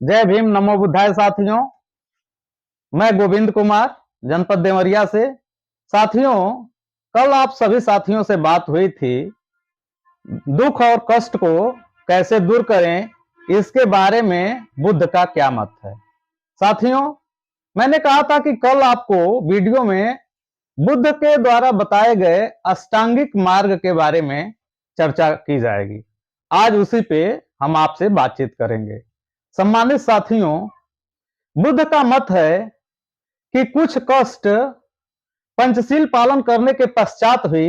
जय भीम, नमो बुद्धाय साथियों। मैं गोविंद कुमार, जनपद देवरिया से। साथियों, कल आप सभी साथियों से बात हुई थी, दुख और कष्ट को कैसे दूर करें, इसके बारे में बुद्ध का क्या मत है। साथियों, मैंने कहा था कि कल आपको वीडियो में बुद्ध के द्वारा बताए गए अष्टांगिक मार्ग के बारे में चर्चा की जाएगी। आज उसी पे हम आपसे बातचीत करेंगे। सम्मानित साथियों, बुद्ध का मत है कि कुछ कष्ट पंचशील पालन करने के पश्चात भी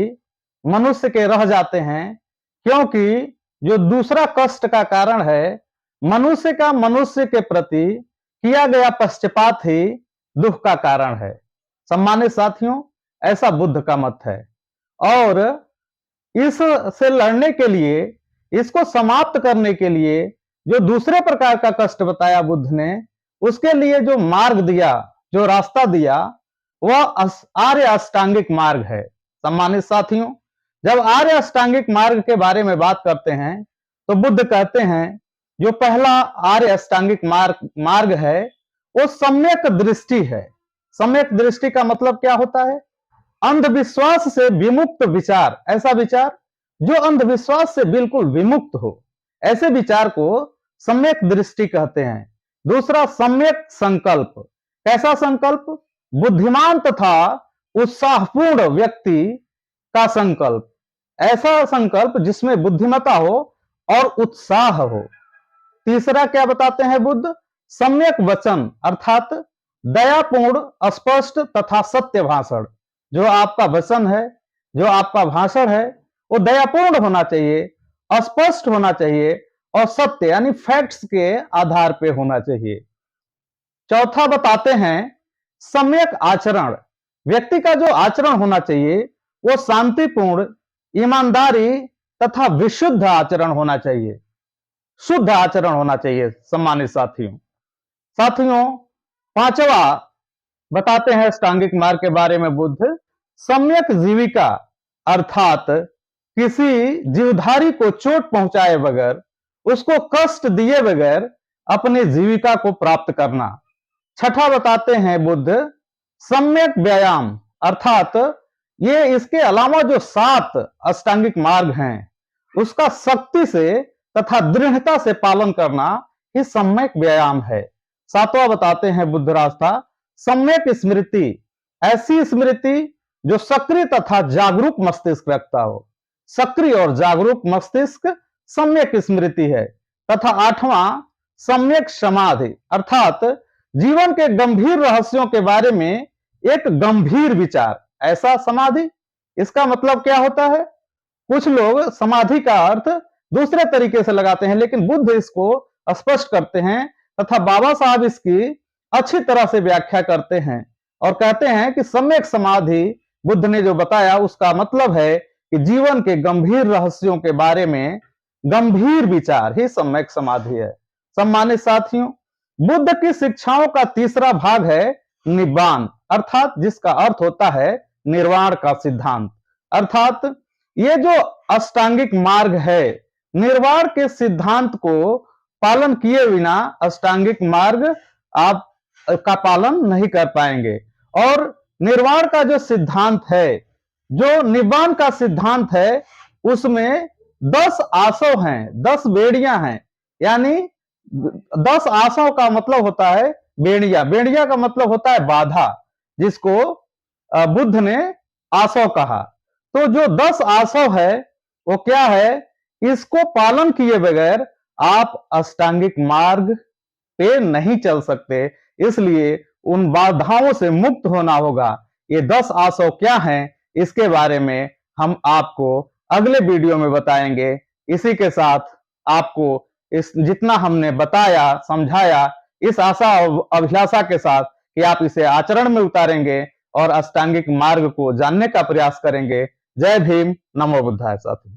मनुष्य के रह जाते हैं, क्योंकि जो दूसरा कष्ट का कारण है, मनुष्य का मनुष्य के प्रति किया गया पक्षपात ही दुख का कारण है। सम्मानित साथियों, ऐसा बुद्ध का मत है और इससे लड़ने के लिए, इसको समाप्त करने के लिए जो दूसरे प्रकार का कष्ट बताया बुद्ध ने, उसके लिए जो मार्ग दिया, जो रास्ता दिया, वह आर्य अष्टांगिक मार्ग है। सम्मानित साथियों, जब आर्य अष्टांगिक मार्ग के बारे में बात करते हैं तो बुद्ध कहते हैं जो पहला आर्य अष्टांगिक मार्ग है वो सम्यक दृष्टि है। सम्यक दृष्टि का मतलब क्या होता है? अंधविश्वास से विमुक्त विचार, ऐसा विचार जो अंधविश्वास से बिल्कुल विमुक्त हो, ऐसे विचार को सम्यक दृष्टि कहते हैं। दूसरा, सम्यक संकल्प। कैसा संकल्प? बुद्धिमान तथा उत्साहपूर्ण व्यक्ति का संकल्प, ऐसा संकल्प जिसमें बुद्धिमत्ता हो और उत्साह हो। तीसरा क्या बताते हैं बुद्ध? सम्यक वचन, अर्थात दयापूर्ण, स्पष्ट तथा सत्य भाषण। जो आपका वचन है, जो आपका भाषण है, वो दयापूर्ण होना चाहिए, स्पष्ट होना चाहिए और सत्य यानी फैक्ट्स के आधार पे होना चाहिए। चौथा बताते हैं सम्यक आचरण। व्यक्ति का जो आचरण होना चाहिए वो शांतिपूर्ण, ईमानदारी तथा विशुद्ध आचरण होना चाहिए, शुद्ध आचरण होना चाहिए। सम्मानित साथियों, पांचवा बताते हैं अष्टांगिक मार्ग के बारे में बुद्ध, सम्यक जीविका, अर्थात किसी जीवधारी को चोट पहुंचाए बगैर, उसको कष्ट दिए बगैर अपनी जीविका को प्राप्त करना। छठा बताते हैं बुद्ध, सम्यक व्यायाम, अर्थात ये इसके अलावा जो 7 अष्टांगिक मार्ग हैं उसका सख्ती से तथा दृढ़ता से पालन करना ही सम्यक व्यायाम है। सातवां बताते हैं बुद्ध रास्ता, सम्यक स्मृति, ऐसी स्मृति जो सक्रिय तथा जागरूक मस्तिष्क रखता हो। सक्रिय और जागरूक मस्तिष्क सम्यक स्मृति है। तथा आठवां, सम्यक समाधि, अर्थात जीवन के गंभीर रहस्यों के बारे में एक गंभीर विचार, ऐसा समाधि। इसका मतलब क्या होता है? कुछ लोग समाधि का अर्थ दूसरे तरीके से लगाते हैं, लेकिन बुद्ध इसको स्पष्ट करते हैं तथा बाबा साहब इसकी अच्छी तरह से व्याख्या करते हैं और कहते हैं कि सम्यक समाधि बुद्ध ने जो बताया उसका मतलब है कि जीवन के गंभीर रहस्यों के बारे में गंभीर विचार ही सम्यक समाधि है। सम्मानित साथियों, बुद्ध की शिक्षाओं का तीसरा भाग है निब्बान, अर्थात जिसका अर्थ होता है निर्वाण का सिद्धांत। अर्थात ये जो अष्टांगिक मार्ग है, निर्वाण के सिद्धांत को पालन किए बिना अष्टांगिक मार्ग आप का पालन नहीं कर पाएंगे। और निर्वाण का जो सिद्धांत है, जो निब्बान का सिद्धांत है, उसमें 10 आसव हैं, 10 बेड़ियां हैं। यानी 10 आसव का मतलब होता है बेड़िया, बेड़िया का मतलब होता है बाधा, जिसको बुद्ध ने आसव कहा। तो जो 10 आसव है वो क्या है? इसको पालन किए बगैर आप अष्टांगिक मार्ग पे नहीं चल सकते, इसलिए उन बाधाओं से मुक्त होना होगा। ये 10 आसव क्या हैं, इसके बारे में हम आपको अगले वीडियो में बताएंगे। इसी के साथ आपको इस जितना हमने बताया, समझाया, इस आशा और अभिलाषा के साथ कि आप इसे आचरण में उतारेंगे और अष्टांगिक मार्ग को जानने का प्रयास करेंगे। जय भीम, नमो बुद्धाय साथियों।